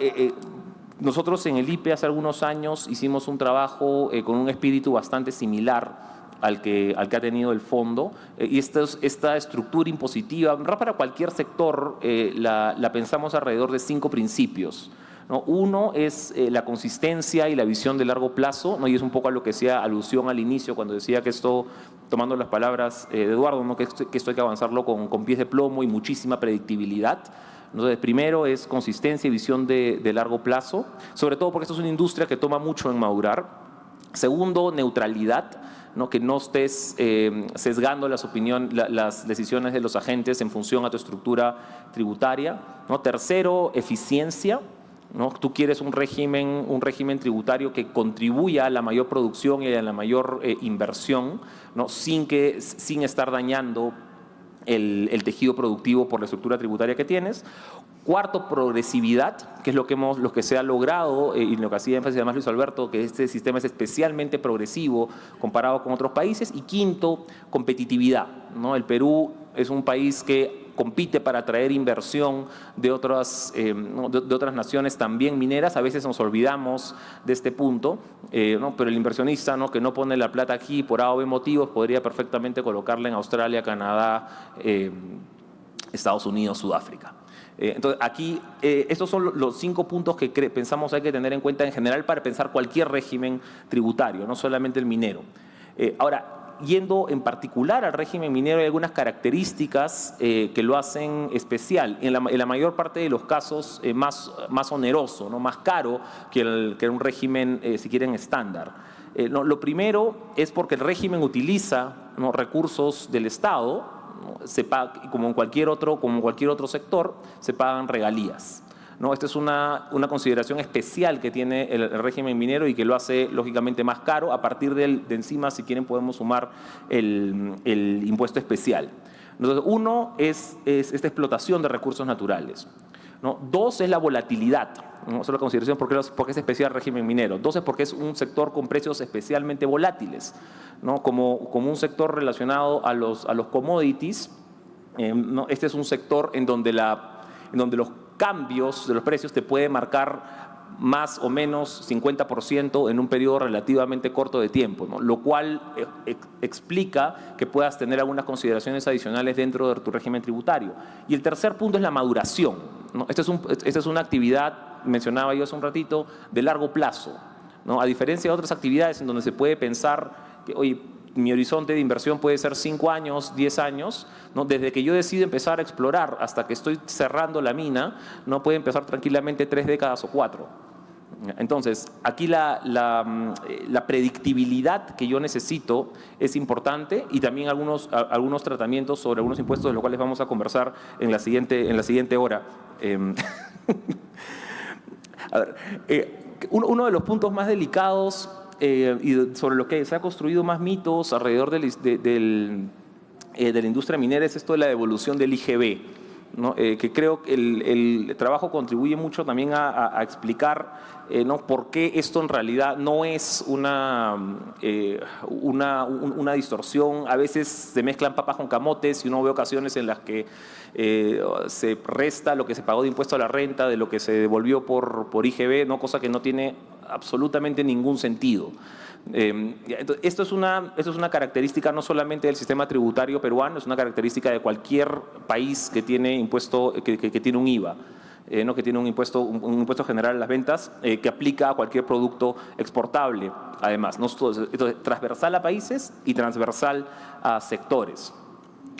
nosotros en el IPE hace algunos años hicimos un trabajo con un espíritu bastante similar al que ha tenido el fondo, y esta estructura impositiva para cualquier sector la pensamos alrededor de 5 principios, ¿no? Uno es la consistencia y la visión de largo plazo, ¿no? Y es un poco a lo que hacía alusión al inicio cuando decía que esto, tomando las palabras de Eduardo, ¿no? que esto hay que avanzarlo con pies de plomo y muchísima predictibilidad. Entonces, primero es consistencia y visión de largo plazo, sobre todo porque esto es una industria que toma mucho en madurar. Segundo, neutralidad, ¿no? Que no estés sesgando las decisiones de los agentes en función a tu estructura tributaria, ¿no? Tercero, eficiencia, ¿no? Tú quieres un régimen tributario que contribuya a la mayor producción y a la mayor inversión, ¿no? sin estar dañando el tejido productivo por la estructura tributaria que tienes. Cuarto, progresividad, que es lo que se ha logrado y lo que hacía énfasis además Luis Alberto, que este sistema es especialmente progresivo comparado con otros países. Y quinto, competitividad, ¿no? El Perú es un país que compite para atraer inversión de otras naciones también mineras. A veces nos olvidamos de este punto, ¿no? Pero el inversionista, ¿no? que no pone la plata aquí por A o B motivos podría perfectamente colocarla en Australia, Canadá, Estados Unidos, Sudáfrica. Entonces, aquí, estos son los 5 puntos que pensamos hay que tener en cuenta en general para pensar cualquier régimen tributario, no solamente el minero. Ahora, yendo en particular al régimen minero, hay algunas características que lo hacen especial. En la mayor parte de los casos, más oneroso, ¿no? Más caro que un régimen, si quieren, estándar. Lo primero es porque el régimen utiliza, ¿no? recursos del Estado. Se paga, como en cualquier otro sector, se pagan regalías, ¿no? Esta es una consideración especial que tiene el régimen minero y que lo hace lógicamente más caro. A partir de encima, si quieren, podemos sumar el impuesto especial. Entonces, uno es esta explotación de recursos naturales, ¿no? Dos es la volatilidad, ¿no? Esa es la consideración porque es especial el régimen minero. Dos es porque es un sector con precios especialmente volátiles, ¿no? Como un sector relacionado a los commodities, ¿no? Este es un sector en donde los cambios de los precios te puede marcar más o menos 50% en un periodo relativamente corto de tiempo, ¿no? Lo cual explica que puedas tener algunas consideraciones adicionales dentro de tu régimen tributario. Y el tercer punto es la maduración, ¿no? Esta es una actividad, mencionaba yo hace un ratito, de largo plazo, ¿no? A diferencia de otras actividades en donde se puede pensar que, oye, mi horizonte de inversión puede ser 5 años, 10 años, ¿no? Desde que yo decido empezar a explorar hasta que estoy cerrando la mina, no puede empezar tranquilamente 3 décadas o 4. Entonces, aquí la predictibilidad que yo necesito es importante y también algunos tratamientos sobre algunos impuestos de los cuales vamos a conversar en la siguiente hora. A ver, uno de los puntos más delicados y sobre lo que se ha construido más mitos alrededor de la industria minera es esto de la devolución del IGB, ¿no? Que creo que el trabajo contribuye mucho también a explicar ¿no? por qué esto en realidad no es una distorsión. A veces se mezclan papas con camotes y uno ve ocasiones en las que se resta lo que se pagó de impuesto a la renta de lo que se devolvió por IGB, ¿no? Cosa que no tiene absolutamente ningún sentido. Esto es una característica no solamente del sistema tributario peruano, es una característica de cualquier país que tiene impuesto, que tiene un IVA, ¿no? Que tiene un impuesto general a las ventas que aplica a cualquier producto exportable, además, ¿no? Entonces, transversal a países y transversal a sectores.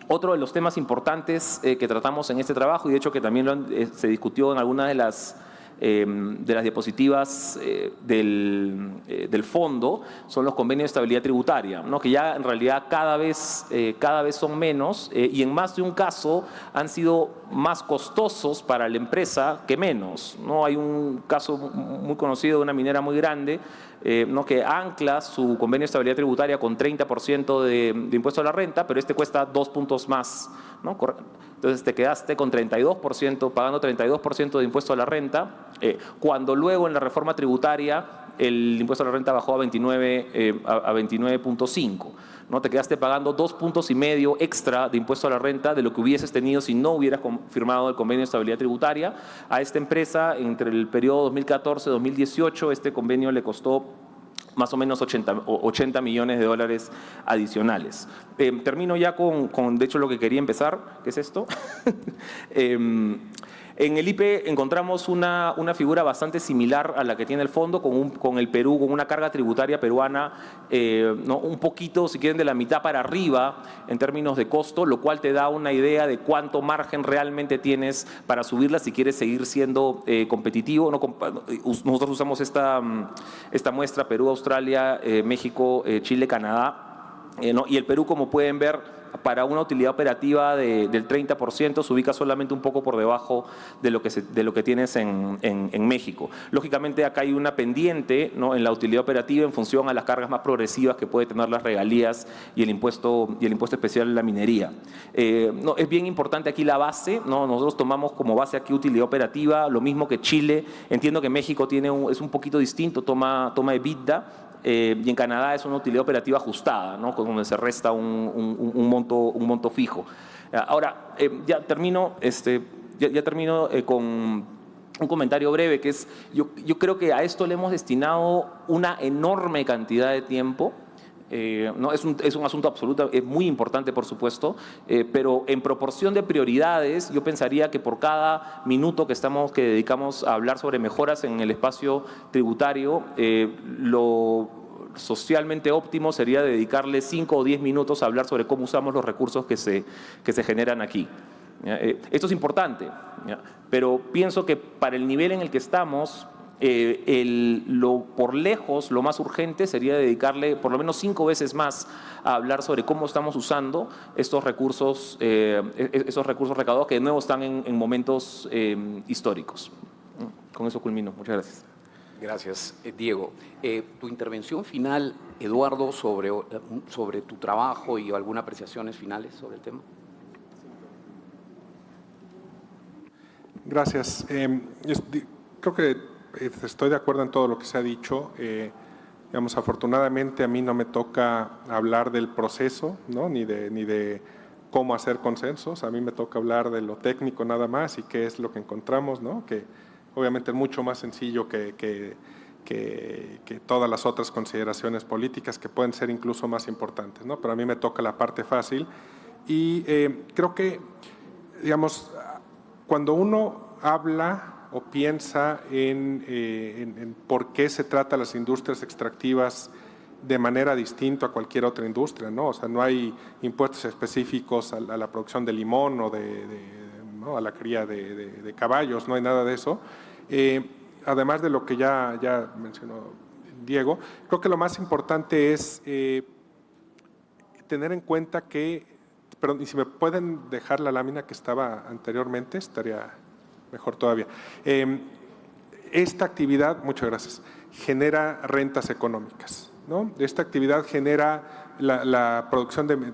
Otro de los temas importantes que tratamos en este trabajo, y de hecho que también se discutió en algunas de las diapositivas del fondo, son los convenios de estabilidad tributaria, ¿no? Que ya en realidad cada vez son menos y en más de un caso han sido más costosos para la empresa que menos, ¿no? Hay un caso muy conocido de una minera muy grande, ¿no? que ancla su convenio de estabilidad tributaria con 30% de impuesto a la renta, pero este cuesta 2 puntos más, ¿no? Entonces te quedaste con 32%, pagando 32% de impuesto a la renta, cuando luego en la reforma tributaria el impuesto a la renta bajó a 29.5. ¿no? Te quedaste pagando 2,5 puntos extra de impuesto a la renta de lo que hubieses tenido si no hubieras firmado el convenio de estabilidad tributaria. A esta empresa, entre el periodo 2014-2018, este convenio le costó más o menos 80 millones de dólares adicionales. Termino ya con, de hecho, lo que quería empezar, que es esto. En el IPE encontramos una figura bastante similar a la que tiene el fondo, con el Perú, con una carga tributaria peruana ¿no? un poquito, si quieren, de la mitad para arriba en términos de costo, lo cual te da una idea de cuánto margen realmente tienes para subirla si quieres seguir siendo competitivo. Nosotros usamos esta muestra: Perú, Australia, México, Chile, Canadá. ¿No? Y el Perú, como pueden ver, para una utilidad operativa del 30%, se ubica solamente un poco por debajo de lo que tienes en México. Lógicamente, acá hay una pendiente, ¿no? en la utilidad operativa en función a las cargas más progresivas que puede tener las regalías y el impuesto especial en la minería. No, es bien importante aquí la base, ¿no? Nosotros tomamos como base aquí utilidad operativa, lo mismo que Chile. Entiendo que México es un poquito distinto, toma EBITDA. Y en Canadá es una utilidad operativa ajustada, ¿no? Donde se resta un monto fijo. Ahora, ya termino con un comentario breve, que es, yo creo que a esto le hemos destinado una enorme cantidad de tiempo. No, es un asunto absoluto, es muy importante, por supuesto, pero en proporción de prioridades, yo pensaría que por cada minuto que dedicamos a hablar sobre mejoras en el espacio tributario, lo socialmente óptimo sería dedicarle 5 o 10 minutos a hablar sobre cómo usamos los recursos que se generan aquí. Esto es importante, pero pienso que para el nivel en el que estamos, por lejos, lo más urgente sería dedicarle por lo menos 5 veces más a hablar sobre cómo estamos usando estos recursos recaudados, que de nuevo están en momentos históricos. Con eso culmino. Muchas gracias. Gracias, Diego. Tu intervención final, Eduardo, sobre tu trabajo y algunas apreciaciones finales sobre el tema. Gracias. Creo que estoy de acuerdo en todo lo que se ha dicho. Digamos, afortunadamente a mí no me toca hablar del proceso, ¿no? ni de cómo hacer consensos. A mí me toca hablar de lo técnico nada más y qué es lo que encontramos, ¿no? Que obviamente es mucho más sencillo que todas las otras consideraciones políticas, que pueden ser incluso más importantes, ¿no? Pero a mí me toca la parte fácil y creo que, digamos, cuando uno habla o piensa en por qué se trata a las industrias extractivas de manera distinta a cualquier otra industria, ¿no? O sea, no hay impuestos específicos a la producción de limón o ¿no? a la cría de caballos, no hay nada de eso. Además de lo que ya mencionó Diego, creo que lo más importante es tener en cuenta que, perdón, y si me pueden dejar la lámina que estaba anteriormente, estaría mejor todavía. Esta actividad, muchas gracias, genera rentas económicas, ¿no? Esta actividad genera la producción de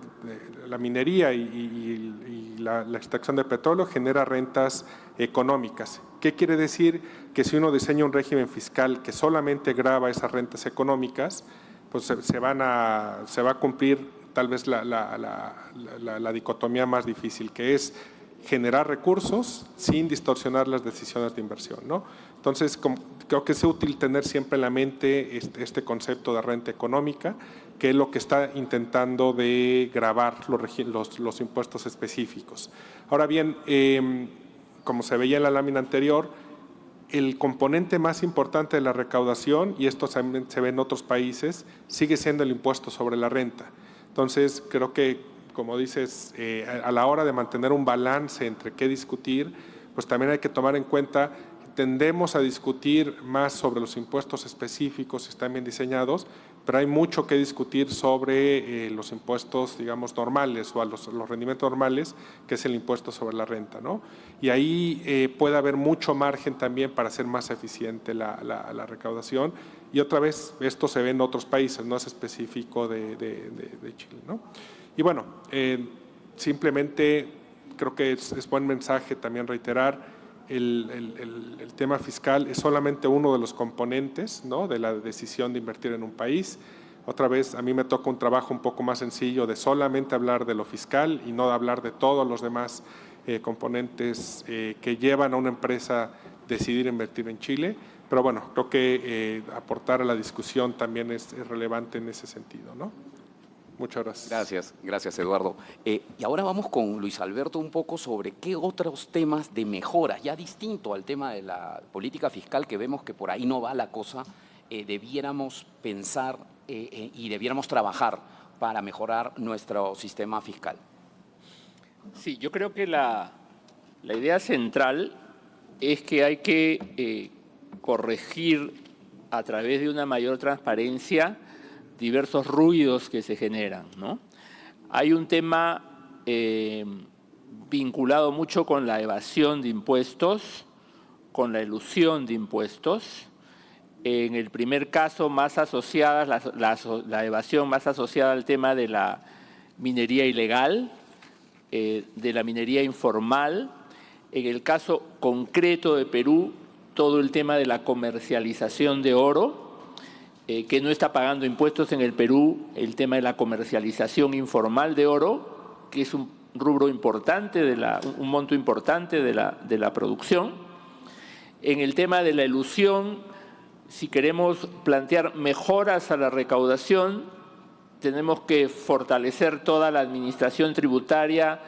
la minería y la extracción de petróleo, genera rentas económicas. ¿Qué quiere decir? Que si uno diseña un régimen fiscal que solamente grava esas rentas económicas, pues se va a cumplir tal vez la dicotomía más difícil, que es generar recursos sin distorsionar las decisiones de inversión, ¿no? Entonces, creo que es útil tener siempre en la mente este concepto de renta económica, que es lo que está intentando de gravar los impuestos específicos. Ahora bien, como se veía en la lámina anterior, el componente más importante de la recaudación, y esto también se ve en otros países, sigue siendo el impuesto sobre la renta. Entonces, creo que, como dices, a la hora de mantener un balance entre qué discutir, pues también hay que tomar en cuenta que tendemos a discutir más sobre los impuestos específicos, si están bien diseñados, pero hay mucho que discutir sobre los impuestos, digamos, normales o a los rendimientos normales, que es el impuesto sobre la renta, ¿no? Y ahí puede haber mucho margen también para hacer más eficiente la recaudación. Y otra vez, esto se ve en otros países, no es específico de Chile, ¿no? Y bueno, simplemente creo que es buen mensaje también reiterar el tema fiscal es solamente uno de los componentes, ¿no? de la decisión de invertir en un país. Otra vez, a mí me toca un trabajo un poco más sencillo de solamente hablar de lo fiscal y no de hablar de todos los demás componentes que llevan a una empresa a decidir invertir en Chile. Pero bueno, creo que aportar a la discusión también es relevante en ese sentido, ¿no? Muchas gracias. Gracias Eduardo. Y ahora vamos con Luis Alberto un poco sobre qué otros temas de mejoras, ya distinto al tema de la política fiscal, que vemos que por ahí no va la cosa, debiéramos pensar y debiéramos trabajar para mejorar nuestro sistema fiscal. Sí, yo creo que la idea central es que hay que corregir a través de una mayor transparencia diversos ruidos que se generan, ¿no? Hay un tema vinculado mucho con la evasión de impuestos, con la elusión de impuestos. En el primer caso, más asociadas, la evasión más asociada al tema de la minería ilegal, de la minería informal. En el caso concreto de Perú, todo el tema de la comercialización de oro, que no está pagando impuestos en el Perú, el tema de la comercialización informal de oro, que es un rubro importante, un monto importante de la producción. En el tema de la elusión, si queremos plantear mejoras a la recaudación, tenemos que fortalecer toda la administración tributaria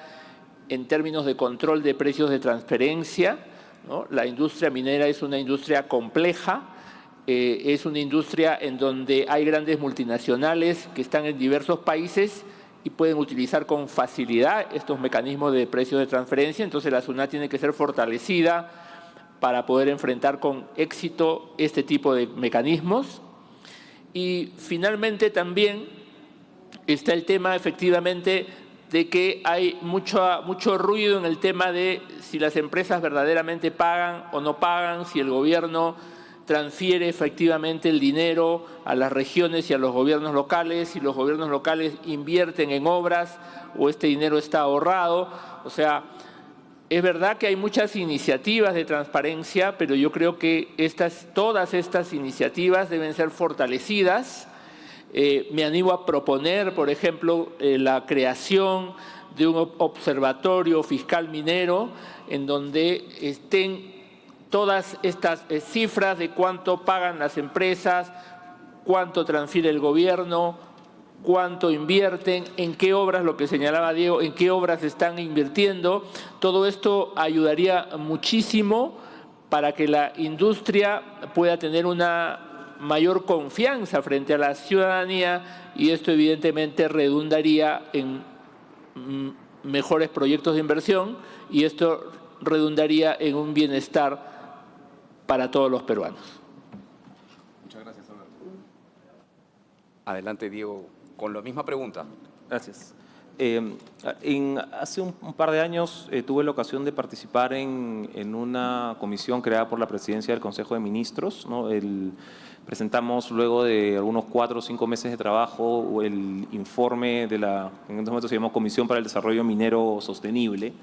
en términos de control de precios de transferencia, ¿no? La industria minera es una industria compleja, es una industria en donde hay grandes multinacionales que están en diversos países y pueden utilizar con facilidad estos mecanismos de precios de transferencia. Entonces la SUNAT tiene que ser fortalecida para poder enfrentar con éxito este tipo de mecanismos. Y finalmente también está el tema efectivamente de que hay mucho ruido en el tema de si las empresas verdaderamente pagan o no pagan, si el gobierno transfiere efectivamente el dinero a las regiones y a los gobiernos locales, si los gobiernos locales invierten en obras o este dinero está ahorrado. O sea, es verdad que hay muchas iniciativas de transparencia, pero yo creo que todas estas iniciativas deben ser fortalecidas. Me animo a proponer, por ejemplo, la creación de un observatorio fiscal minero en donde estén todas estas cifras de cuánto pagan las empresas, cuánto transfiere el gobierno, cuánto invierten, en qué obras, lo que señalaba Diego, en qué obras están invirtiendo. Todo esto ayudaría muchísimo para que la industria pueda tener una mayor confianza frente a la ciudadanía y esto evidentemente redundaría en mejores proyectos de inversión y esto redundaría en un bienestar para todos los peruanos. Muchas gracias, Alberto. Adelante, Diego, con la misma pregunta. Gracias. Hace un par de años tuve la ocasión de participar en una comisión creada por la Presidencia del Consejo de Ministros, ¿no? Presentamos luego de algunos 4 o 5 meses de trabajo el informe de en este momento se llamó Comisión para el Desarrollo Minero Sostenible.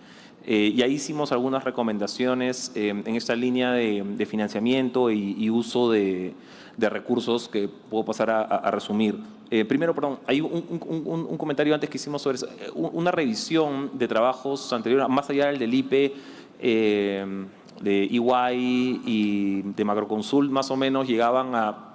Y ahí hicimos algunas recomendaciones en esta línea de financiamiento y uso de recursos que puedo pasar a resumir. Primero, perdón, hay un comentario antes que hicimos sobre eso. Una revisión de trabajos anteriores, más allá del IPE, de EY y de Macroconsult, más o menos llegaban a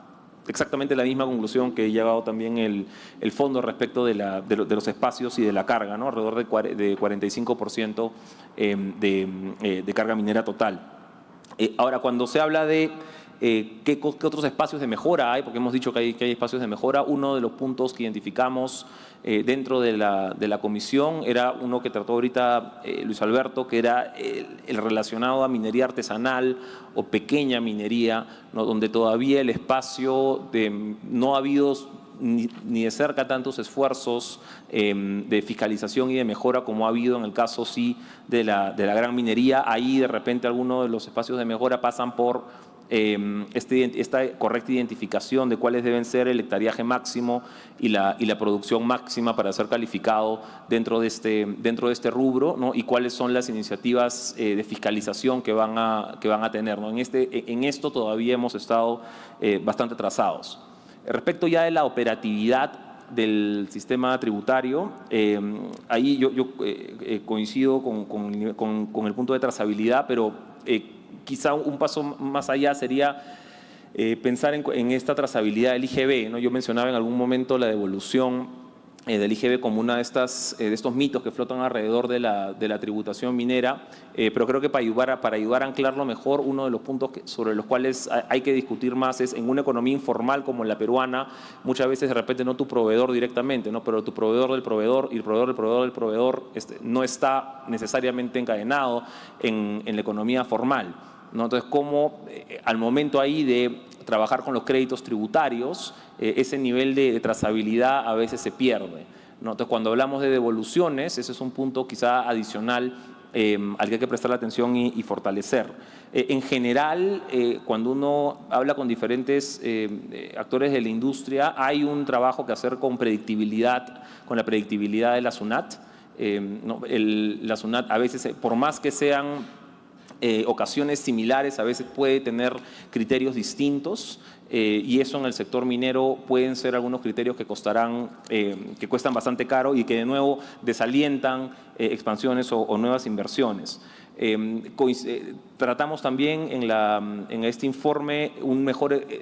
exactamente la misma conclusión que ha llegado también el fondo respecto de los espacios y de la carga, ¿no? Alrededor de 45% de carga minera total. Ahora, cuando se habla de ¿qué otros espacios de mejora hay? Porque hemos dicho que hay espacios de mejora. Uno de los puntos que identificamos dentro de la comisión era uno que trató ahorita Luis Alberto, que era el relacionado a minería artesanal o pequeña minería, ¿no? Donde todavía el espacio no ha habido ni de cerca tantos esfuerzos de fiscalización y de mejora como ha habido en el caso sí de la gran minería. Ahí de repente algunos de los espacios de mejora pasan por esta correcta identificación de cuáles deben ser el hectareaje máximo y la producción máxima para ser calificado dentro de este rubro, ¿no? Y cuáles son las iniciativas de fiscalización que van a tener, ¿no? En esto todavía hemos estado bastante atrasados. Respecto ya de la operatividad del sistema tributario, ahí yo coincido con el punto de trazabilidad, pero quizá un paso más allá sería pensar en esta trazabilidad del IGB, ¿no? Yo mencionaba en algún momento la devolución del IGB como una de estos mitos que flotan alrededor de la tributación minera, pero creo que para ayudar a anclarlo mejor, uno de los puntos sobre los cuales hay que discutir más es en una economía informal como la peruana, muchas veces de repente no tu proveedor directamente, ¿no? Pero tu proveedor del proveedor y el proveedor del proveedor del proveedor no está necesariamente encadenado en la economía formal, ¿no? Entonces, cómo al momento ahí de trabajar con los créditos tributarios, ese nivel de trazabilidad a veces se pierde, ¿no? Entonces, cuando hablamos de devoluciones, ese es un punto quizá adicional al que hay que prestar atención y fortalecer. En general, cuando uno habla con diferentes actores de la industria, hay un trabajo que hacer con la predictibilidad de la SUNAT. ¿No? La SUNAT a veces, por más que sean ocasiones similares, a veces puede tener criterios distintos, y eso en el sector minero pueden ser algunos criterios que cuestan bastante caro y que de nuevo desalientan expansiones o nuevas inversiones. Tratamos también en este informe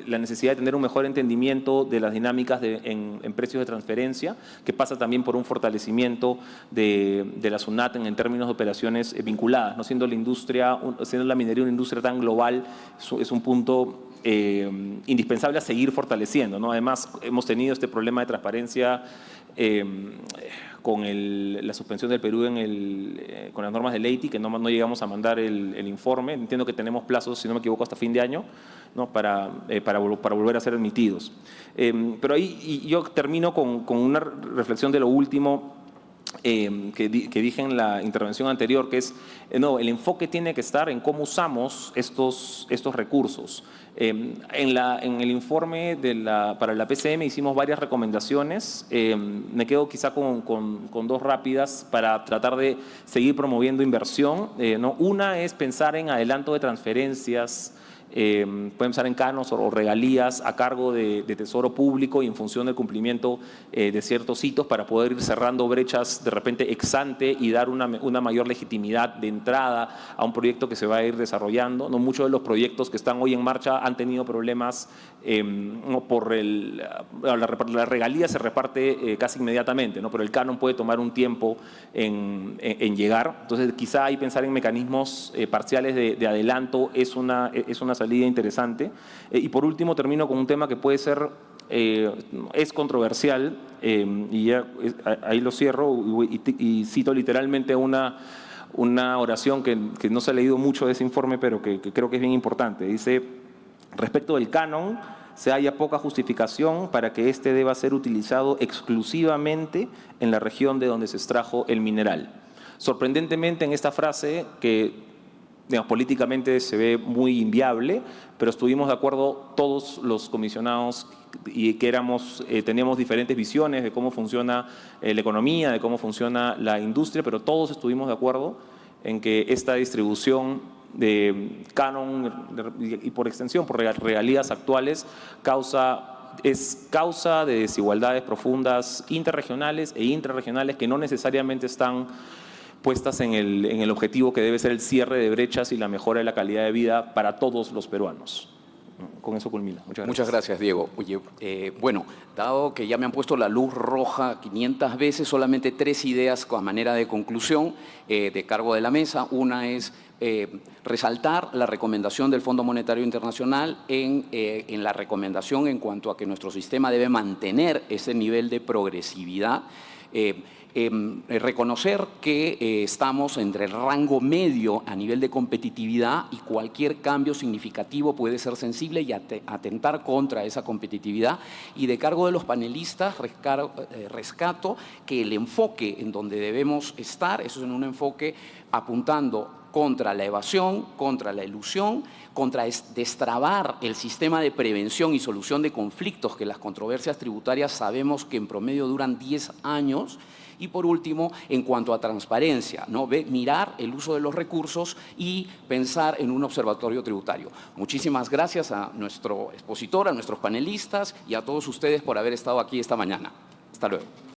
la necesidad de tener un mejor entendimiento de las dinámicas en precios de transferencia, que pasa también por un fortalecimiento de la SUNAT en términos de operaciones vinculadas, no siendo la minería una industria tan global, es un punto indispensable a seguir fortaleciendo, ¿no? Además, hemos tenido este problema de transparencia con la suspensión del Perú con las normas de Leiti, que no llegamos a mandar el informe. Entiendo que tenemos plazos, si no me equivoco, hasta fin de año, ¿no? para volver a ser admitidos. Pero ahí yo termino con una reflexión de lo último que dije en la intervención anterior, que es, el enfoque tiene que estar en cómo usamos estos recursos. En el informe para la PCM hicimos varias recomendaciones. Me quedo quizá con dos rápidas para tratar de seguir promoviendo inversión. Una es pensar en adelanto de transferencias. Pueden pensar en canos o regalías a cargo de Tesoro Público y en función del cumplimiento de ciertos hitos para poder ir cerrando brechas de repente ex ante y dar una mayor legitimidad de entrada a un proyecto que se va a ir desarrollando. Muchos de los proyectos que están hoy en marcha han tenido problemas la regalía se reparte casi inmediatamente, ¿no? Pero el canon puede tomar un tiempo en llegar. Entonces, quizá ahí pensar en mecanismos parciales de adelanto es una salida interesante. Y por último, termino con un tema que puede ser, es controversial, y ya ahí lo cierro y cito literalmente una oración que no se ha leído mucho de ese informe, pero que creo que es bien importante. Dice: respecto del canon, se halla poca justificación para que éste deba ser utilizado exclusivamente en la región de donde se extrajo el mineral. Sorprendentemente, en esta frase, que políticamente se ve muy inviable, pero estuvimos de acuerdo todos los comisionados y que teníamos diferentes visiones de cómo funciona la economía, de cómo funciona la industria, pero todos estuvimos de acuerdo en que esta distribución de canon y por extensión por regalías actuales es causa de desigualdades profundas interregionales e intrarregionales que no necesariamente están puestas en el objetivo que debe ser el cierre de brechas y la mejora de la calidad de vida para todos los peruanos. Con eso culmina. Muchas gracias. Muchas gracias, Diego. Oye, bueno, dado que ya me han puesto la luz roja 500 veces, solamente 3 ideas a manera de conclusión de cargo de la mesa. Una es resaltar la recomendación del Fondo Monetario Internacional en la recomendación en cuanto a que nuestro sistema debe mantener ese nivel de progresividad. Reconocer que estamos entre el rango medio a nivel de competitividad y cualquier cambio significativo puede ser sensible y atentar contra esa competitividad. Y de cargo de los panelistas rescato que el enfoque en donde debemos estar, eso es en un enfoque apuntando contra la evasión, contra la elusión, contra destrabar el sistema de prevención y solución de conflictos, que las controversias tributarias sabemos que en promedio duran 10 años. Y por último, en cuanto a transparencia, ¿no? Mirar el uso de los recursos y pensar en un observatorio tributario. Muchísimas gracias a nuestro expositor, a nuestros panelistas y a todos ustedes por haber estado aquí esta mañana. Hasta luego.